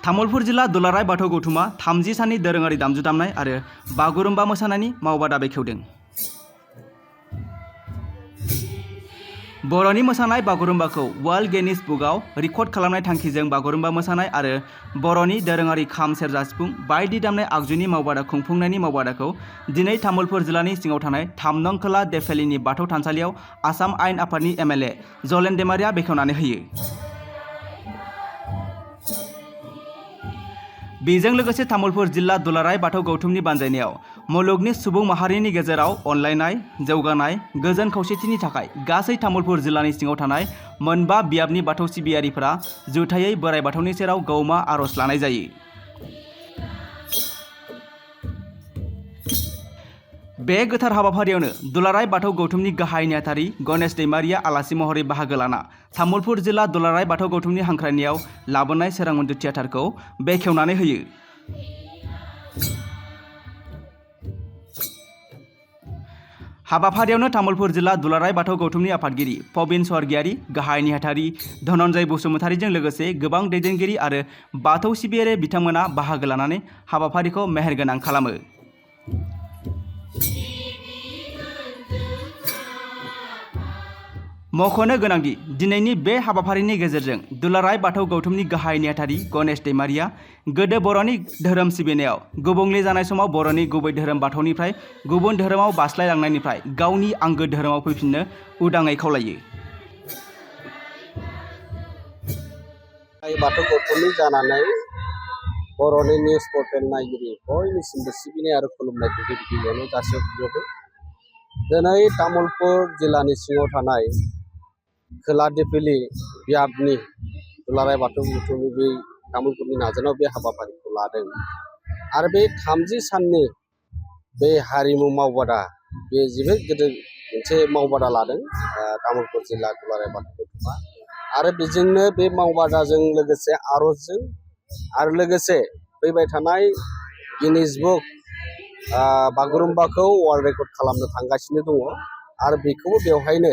तामुलपुर जिल्ला दुलाराय बाथौ गौथुमा 30 साननि दोरोङारि दामजु दामनाय आरो बागुरुम्बा मोसानायनि मावबादा बेखेवदों। बर'नि मोसानाय बागुरुम्बाखौ वर्ल्ड गिनीज बुकआव रेकर्ड खालामनाय थांखिजों बागुरुम्बा मोसानाय आरो बर'नि दोरोङारि खाम सेरजा सिफुं बायदि दामनाय आगजुनि मावबादा खुंफुंनायनि मावबादाखौ दिनै तामुलपुर जिल्लानि सिङाव थानाय 3 नं खोला देफेलिनि बाथौ थानसालियाव आसाम आयेन आफादनि एमएलए जलेन दैमारिया बेखेवनानै होयो। बेजों लोगोसे तामुलपुर जिल्ला दुलाराय बाथौ गौथुमनि बानजायनायाव मुलुगनि सुबुं माहारिनि गेजेराव अनलायनाय, जौगानाय, गोजोन खौसेथिनि थाखाय गासै तामुलपुर जिल्लानि सिङाव थानाय 5 बियाबनि बाथौ सिबियारिफोरा जुथायै बोराइ बाथौनि सेराव गौमा आर'ज लानाय जायो। बे गोथार हाबाफारियावनो दुलाराय बाथौ गौथुमनि गाहाय नेहाथारि गणेश दैमारिया आलासि महरै बाहागो लाना तामुलपुर जिल्ला दुलाराय बाथौ गौथुमनि हांख्रायनायाव लाबोनाय सोरां मन्दिर थियाटारखौ बेखेवनानै होयो। हाबाफारियावनो तामुलपुर जिल्ला दुलाराय बाथौ गौथुमनि आफादगिरि प्रबिन स्वर्गियारि, गाहाय नेहाथारि धनन्जय बसुमतारिजों लोगोसे गोबां दैदेनगिरि आरो बाथौ सिबियारि बिथांमोना बाहागो लानानै हाबाफारिखौ मेहेरगोनां खालामो। मख'नो गोनांदि दिनैनि बे हाबाफारिनि गेजेरजों दुलाराय बाथौ गौथुमनि गाहाय नेहाथारि गणेश दैमारिया गोदो बर'नि धोरोम सिबिनायाव गुबुंले जानाय समाव बर'नि गुबै धोरोम बाथौनिफ्राय गुबुन धोरोमाव बास्लायलांनायनिफ्राय गावनि आंगो धोरोमाव फैफिननो उदाङै खावलायो। बाथौ गौथुमनि जानानै बर'नि निउस पर्टेल नायगिरि बयनिसिमबो सिबिनाय आरो खुलुमनायखौ गिबियावनो जासिहरग्रोदों। दिनै तामुलपुर जिल्लानि सिङाव थानाय खोला देफेलि बियाबनि दुलाराय बाथौ गौथुमनि बे तामुलपुरनि नाजानायाव बे हाबाफारिखौ लादों आरो बे 30 साननि बे हारिमु मावबादा बे जोबोद गिदिर मोनसे मावबादा लादों तामुलपुर जिल्ला दुलाराय बाथौ गौथुमा आरो बेजोंनो बे मावबादाजों लोगोसे आर'जजों आरो लोगोसे फैबाय थानाय गिनिज बुक बागुरुम्बाखौ वर्ल्ड रेकर्ड खालामनो थांगासिनो दङ आरो बेखौबो बेवहायनो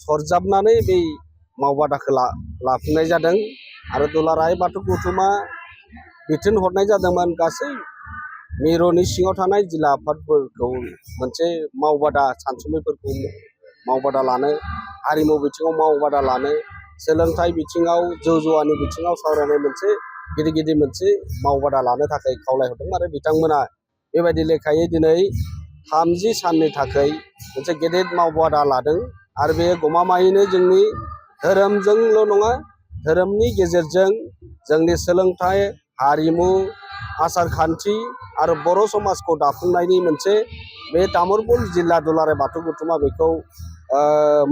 सरजाबनानै बै मावबादाखौ लाफुंनाय जादों आरो दुलाराय बाथौ गौथुमा बिथोन हरनाय जादोंमोन गासै मिरुनि सिङाव थानाय जिल्ला आफादफोरखौ मोनसे मावबादा सानसुमैफोरखौ मावबादा लानो, हारिमु बिथिङाव मावबादा लानो, सोलोंथाइ बिथिङाव जौ जुवानि बिथिङाव सावरायनाय मोनसे गिदिर मोनसे मावबादा लानो थाखाय खावलायहरदों आरो बिथांमोना बेबायदि लेखायै दिनै 30 साननि थाखाय मोनसे गेदेर मावबादा लादों आरो बे गमामायैनो जोंनि धोरोमजोंल' नङा, धोरोमनि गेजेरजों जोंनि सोलोंथाइ, हारिमु, आसार खान्थि आरो बर' समाजखौ दाफुंनायनि मोनसे बे तामुलपुर जिल्ला दुलाराय बाथौ गौथुमा बेखौ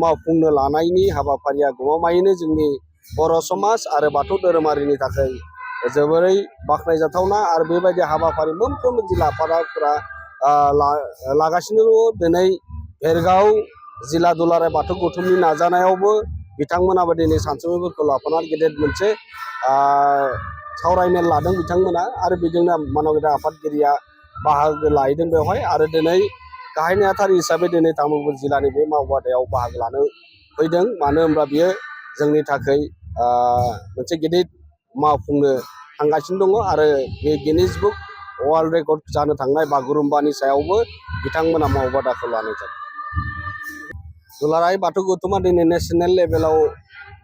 मावफुंनो लानायनि हाबाफारिया गमामायैनो जोंनि बर' समाज आरो बाथौ धोरोमारिनि थाखाय जोबोरै बाख्नायजाथावना आरो बेबायदि हाबाफारि मोनफ्रोमबो जिल्ला आफादफोरा लागासिनो दङ। दिनै भेरगाव जिल्ला दुलाराय बाथौ गौथुमनि नाजानायावबो बिथांमोनाबो दिनै सानसुमैफोरखौ लाफानानै गेदेर मोनसे सावरायमेल लादों बिथांमोना आरो बेजोंनो मानगेदा आफादगिरिया बाहागो लाहैदों बेवहाय आरो दिनै गाहाय नेहाथारि हिसाबै दिनै तामुलपुर जिल्लानि बे मावबादायाव बाहागो लानो फैदों। मानो होनब्ला बियो जोंनि थाखाय मोनसे गिदिर मावफुंनो थांगासिनो दङ आरो बे गिनिज बुक वर्ल्ड रेकर्ड जानो थांनाय बागुरुम्बानि सायावबो बिथांमोना मावबादाखौ लानाय जादों। दुलाराय बाथौ गौथुमा दिनै नेसनेल लेभेलाव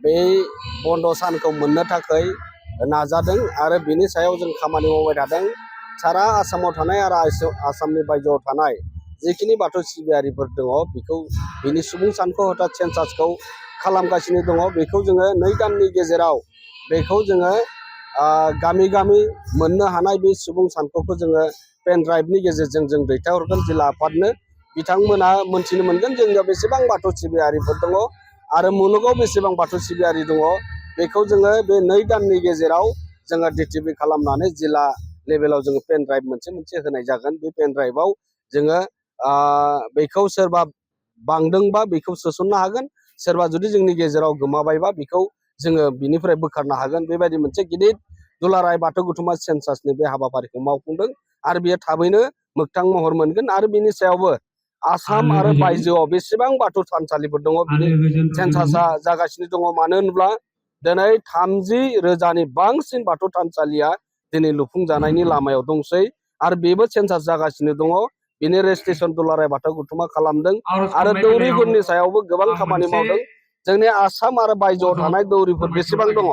बे बन्द सानखौ मोननो थाखाय नाजादों आरो बिनि सायाव जों खामानि मावबाय थादों। सारा आसामाव थानाय आरो आसामनि बायजोआव थानाय जिखिनि बाथौ सिबियारिफोर दङ बेखौ बिनि सुबुं सानखौ हथात सेन्सासखौ खालामगासिनो दङ। बेखौ जोङो 2 दाननि गेजेराव बेखौ जोङो गामि मोननो हानाय बे सुबुं सानखौखौ जोङो पेन ड्राइभनि गेजेरजों जों दैथायहरगोन जिल्ला आफादनो। बिथांमोना मोनथिनो मोनगोन जोंनियाव बेसेबां बाथौ सिबियारिफोर दङ आरो मुलुगाव बेसेबां बाथौ सिबियारि दङ। बेखौ जोङो बे 2 दाननि गेजेराव जोङो डिटिपि खालामनानै जिल्ला लेभेलाव जोङो पेन ड्राइभ मोनसे होनाय जागोन। बे पेन ड्राइभआव जोङो बेखौ सोरबा बांदोंबा बेखौ सोसननो हागोन, सोरबा जुदि जोंनि गेजेराव गोमाबायबा बेखौ जोङो बिनिफ्राय बोखारनो हागोन। बेबायदि मोनसे गिदिर दुलाराय बाथौ गौथुमा सेन्सासनि बे हाबाफारिखौ मावफुंदों आरो बेयो थाबैनो मोगथां महर मोनगोन आरो बिनि सायावबो आसाम आरो बायजोआव बेसेबां बाथौ थानसालिफोर दङ बिनि सेन्सासा जागासिनो दङ। मानो होनब्ला दिनै 30,000नि बांसिन बाथौ थानसालिया दिनै लुफुंजानायनि लामायाव दंसै आरो बेबो सेन्सास जागासिनो दङ। बिनि रेजिस्ट्रेसन दुलाराय बाथौ गौथुमा खालामदों आरो दौरिफोरनि सायावबो गोबां खामानि मावदों। जोंनि आसाम आरो बायजोआव थानाय दौरिफोर बेसेबां दङ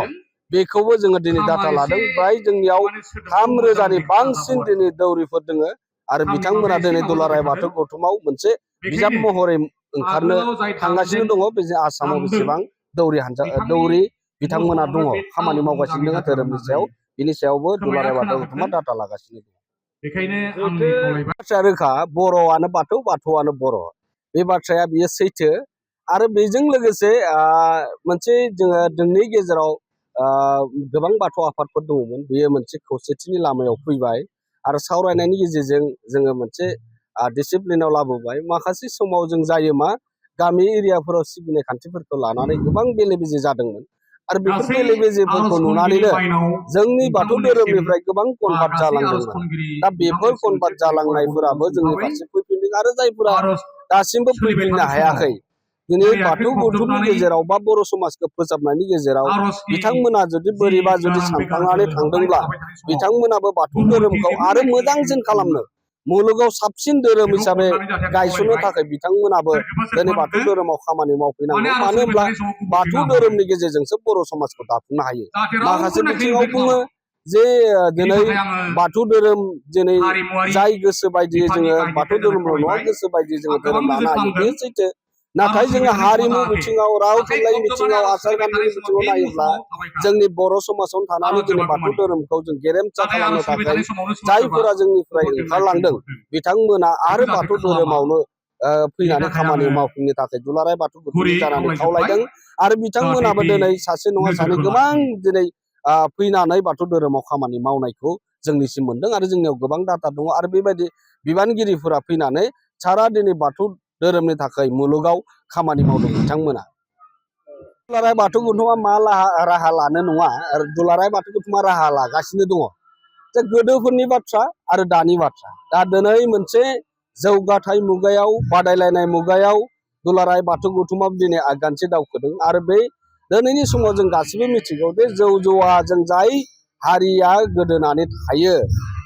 बेखौबो जोङो दिनै डाटा लादों। फ्राय जोंनियाव 3,000नि बांसिन दिनै दौरिफोर दोङो आरो बिथांमोना दिनै दुलाराय बाथौ गौथुमाव मोनसे बिजाब महरै ओंखारनो थांगासिनो दङ। बे आसामाव बेसेबां दौरि बिथांमोना दङ खामानि मावगासिनो दङ धोरोमनि सायाव। बिनि सायावबो दुलाराय बाथौ गौथुमा डाटा लागासिनो दङ। बाथ्राया रोखा, बर'आनो बाथौ, बाथौआनो बर'। बे बाथ्राया बियो सैथो आरो बेजों लोगोसे मोनसे जोङो जोंनि गेजेराव गोबां बाथौ आफादफोर दङमोन। बेयो मोनसे खौसेथिनि लामायाव फैबाय आरो सावरायनायनि गेजेरजों जोङो मोनसे डिसिप्लिनाव लाबोबाय। माखासे समाव जों जायो मा गामि एरियाफोराव सिबिनाय खान्थिफोरखौ लानानै गोबां बेले बेजे जादोंमोन आरो बेफोर बेले बेजेफोरखौ नुनानैनो जोंनि बाथौ धोरोमनिफ्राय गोबां कनभार्ट जालांदोंमोन। दा बेफोर कनभार्ट जालांनायफोराबो जोंनि फारसे फैफिनदों आरो जायफोरा दासिमबो फैफिननो हायाखै, दिनै बाथौ गौथुमनि गेजेराव बा बर' समाजखौ फोसाबनायनि गेजेराव बिथांमोना जुदि बोरैबा जुदि सानफ्लांनानै थांदोंब्ला बिथांमोनाबो बाथौ धोरोमखौ आरो मोजांसिन खालामनो, मुलुगाव साबसिन धोरोम हिसाबै गायसननो थाखाय बिथांमोनाबो दिनै बाथौ धोरोमाव खामानि मावफैनांगौ। मानो होनब्ला बाथौ धोरोमनि गेजेरजोंसो बर' समाजखौ दाफुंनो हायो। माखासे बिथिङाव बुङो जे दिनै बाथौ धोरोम दिनै जाय गोसो बायदियै जोङो बाथौ धोरोमल' नङा गोसो बायदियै जोङो धोरोम लानो हायो, बे सैथो। नाथाय जोङो हारिमु बिथिङाव, राव थुनलाइ बिथिङाव, आसार खान्थिनि बिथिङाव नायोब्ला जोंनि बर' समाजावनो थानानै दिनै बाथौ धोरोमखौ जों गेरेमसा खालामनो थाखाय जायफोरा जोंनिफ्राय ओंखारलांदों बिथांमोना आरो बाथौ धोरोमावनो फैनानै खामानि मावफुंनो थाखाय दुलाराय बाथौ गौथुमनि जानानै खावलायदों आरो बिथांमोनाबो दिनै सासे नङा सानै गोबां दिनै फैनानै बाथौ धोरोमाव खामानि मावनायखौ जोंनिसिम मोनदों आरो जोंनियाव गोबां डाटा दङ आरो बेबायदि बिबानगिरिफोरा फैनानै सारा दिनै बाथौ धोरोमनि थाखाय मुलुगाव खामानि मावदों बिथांमोना। दुलाराय बाथौ गौथुमा मा राहा लानो नङा, दुलाराय बाथौ गौथुमा राहा लागासिनो दङ। जे गोदोफोरनि बाथ्रा आरो दानि बाथ्रा, दा दिनै मोनसे जौगाथाय मुगायाव, बादायलायनाय मुगायाव दुलाराय बाथौ गौथुमा दिनै आगानसे दावखोदों आरो बे दिनैनि समाव जों गासैबो मिथिगौ जे जौ जुवाजों जाय हारिया गोदोनानै थायो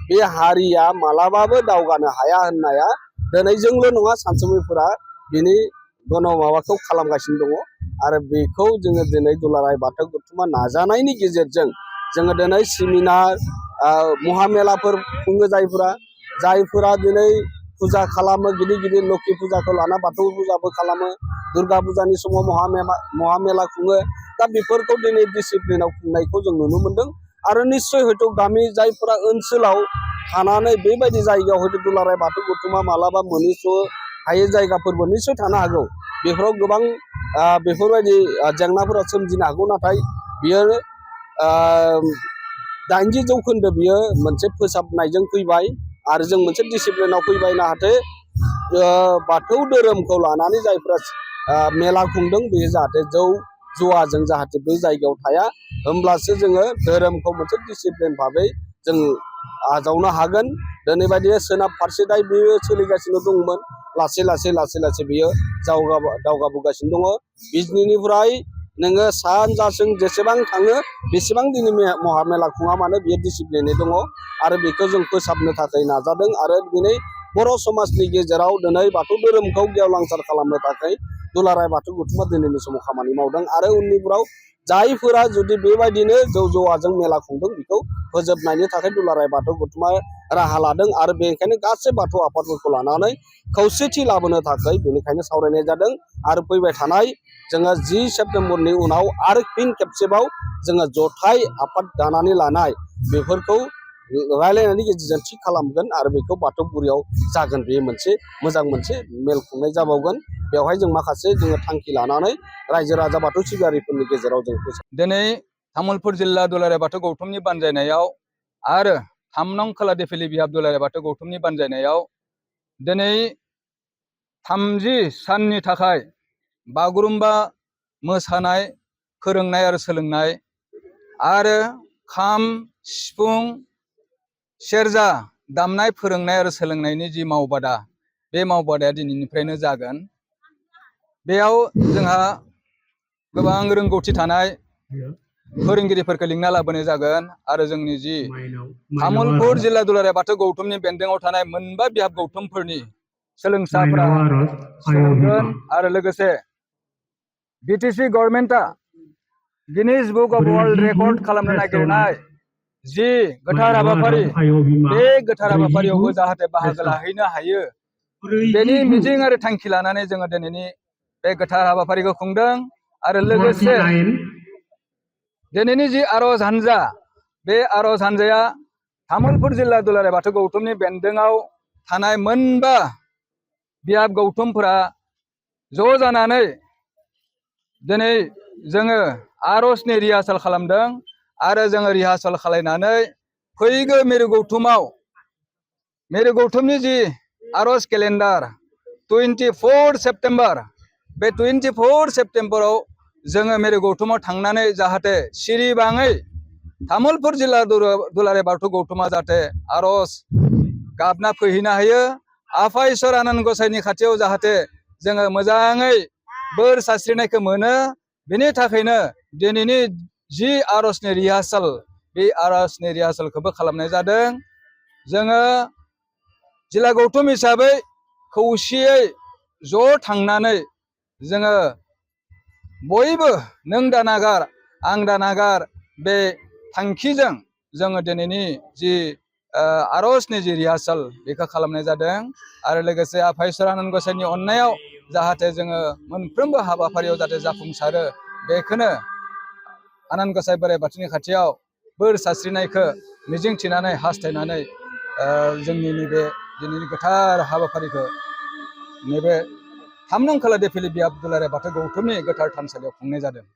बे हारिया मालाबाबो दावगानो हाया होननाया दिनै जोंल' नङा सानसुमैफोरा बिनि माबाखौ खालामगासिनो दङ आरो बेखौ जोङो दिनै दुलाराय बाथौ गौथुमा नाजानायनि गेजेरजों जोङो दिनै सेमिनार महामेलाफोर खुङो, जायफोरा दिनै फुजा खालामो, गिदिर गिदिर लोखि फुजाखौ लाना बाथौ फुजाबो खालामो, दुर्गा फुजानि समाव महामेला खुङो। दा बेफोरखौ दिनै डिसिप्लिनाव खुंनायखौ जों नुनो मोनदों आरो निस्सय हयथ' गामि जायफोरा ओनसोलाव थानानै बेबायदि जायगायाव हयथ' दुलाराय बाथौ गौथुमा मालाबा मोनहैस' हायै जायगाफोरबो निस्सय थानो हागौ। बेफोराव गोबां बेफोरबायदि जेंनाफोरा सोमजिनो हागौ, नाथाय बियो 80% बियो मोनसे फोसाबनायजों फैबाय आरो जों मोनसे डिसिप्लिनाव फैबाय। जाहाथे बाथौ धोरोमखौ लानानै जायफ्रा मेला खुंदों बे जाहाथे जौ जुवाजों जाहाथे बै जायगायाव थाया, होमब्लासो जोङो धोरोमखौ मोनसे डिसिप्लिन भाबै जों आजावनो हागोन। दिनै बायदि सोनाब फारसे दाय बेयो सोलिगासिनो दंमोन, लासै लासै बियो दावगाबोगासिनो दङ। बिजनिनिफ्राय नोङो सानजासिम जेसेबां थाङो बेसेबां दिनै महामेला खुङा मानो बियो डिसिप्लिनै दङ आरो बेखौ जों फोसाबनो थाखाय नाजादों आरो दिनै बर' समाजनि गेजेराव दिनै बाथौ धोरोमखौ गेवलांसार खालामनो थाखाय दुलाराय बाथौ गौथुमा दिनैनि समाव खामानि मावदों आरो उननिफ्राव जायफोरा जुदि बेबायदिनो जौ जौवाजों मेला खुंदों बेखौ फोजोबनायनि थाखाय दुलाराय बाथौ गौथुमा राहा लादों आरो बेनिखायनो गासै बाथौ आफादफोरखौ लानानै खौसेथि लाबोनो थाखाय बेनिखायनो सावरायनाय जादों आरो फैबाय थानाय जोङो 10 सेप्तेम्बरनि उनाव आरो फिन खेबसेबाव जोङो जथाय आफाद दानानै लानाय बेफोरखौ रायलायनायनि गेजेरजों थि खालामगोन आरो बेखौ बाथौफुरियाव जागोन। बे मोनसे मोजां मोनसे मेल खुंनाय जाबावगोन। बेवहाय जों माखासे जोङो थांखि लानानै रायजो राजा बाथौ सिबियारिफोरनि गेजेराव जों दिनै तामुलपुर जिल्ला दुलाराय बाथौ गौथुमनि बानजायनायाव आरो 3 नं खोला देफिलि बिहाब दुलाराय बाथौ गौथुमनि बानजायनायाव दिनै 30 साननि थाखाय बागुरुम्बा मोसानाय फोरोंनाय आरो सोलोंनाय आरो खाम सिफुं सेरजा दामनाय फोरोंनाय आरो सोलोंनायनि जि मावबादा, बे मावबादाया दिनैनिफ्रायनो जागोन। बेयाव जोंहा गोबां रोंगौथि थानाय फोरोंगिरिफोरखौ लिंना लाबोनाय जागोन आरो जोंनि जि तामुलपुर जिल्ला दुलाराय बाथौ गौथुमनि बेन्दोङाव थानाय मोनबा बिहाब गौथुमफोरनि सोलोंसाफोरा सोलोंगोन आरो लोगोसे बिटिसि गभर्नमेन्टआ Guinness book of world record खालामनो नागिरनाय जि गोथार हाबाफारि बे गोथार हाबाफारियावबो जाहाथे बाहागो लाहैनो हायो बेनि मिजिं आरो थांखि लानानै जोङो दिनैनि बे गोथार हाबाफारिखौ खुंदों आरो लोगोसे दिनैनि जि आर'ज हान्जा बे आर'ज हान्जाया तामुलपुर जिल्ला दुलाराय बाथौ गौथुमनि बेन्दोङाव थानाय मोनबा बिहाब गौथुमफोरा ज' जानानै दिनै जोङो आर'जनि रिहार्सेल खालामदों आरो जोङो रिहार्सेल खालामनानै फैगौ मिरु गौथुमनि जि आर'ज केलेन्डार 24 सेप्तेम्बर बे 24 सेप्तेम्बराव जोङो मिरु गौथुमाव थांनानै जाहाथे सिरिबाङै तामुलपुर जिल्ला दुलाराय बाथौ गौथुमा जाहाथे आर'ज गाबना फैहैनो हायो आफा इसोर आनान गसाइनि खाथियाव जाहाथे जोङो मोजाङै बोर सारस्रिनायखौ मोनो बेनि थाखायनो दिनैनि जि आर'जनि रिहार्सेल बे आर'जनि रिहार्सेलखौबो खालामनाय जादों जोङो जिल्ला गौथुम हिसाबै खौसेयै ज' थांनानै जोङो बयबो नों दानागार आं दानागार बे थांखिजों जोङो दिनैनि जि आर'जनि जि रिहार्सेल बेखौ खालामनाय जादों आरो लोगोसे आफा इसोर आनान गसाइनि अननायाव जाहाथे जोङो मोनफ्रोमबो हाबाफारियाव जाहाथे जाफुंसारो बेखौनो आनान गसाइ बोराइ बाथौनि खाथियाव बोर सारस्रिनायखौ मिजिं थिनानै हास्थायनानै जोंनि नैबे दिनैनि गोथार हाबाफारिखौ नैबे 3 नं खोला देफिलि बिहाब दुलाराय बाथौ गौथुमनि गोथार थानसालियाव खुंनाय जादों।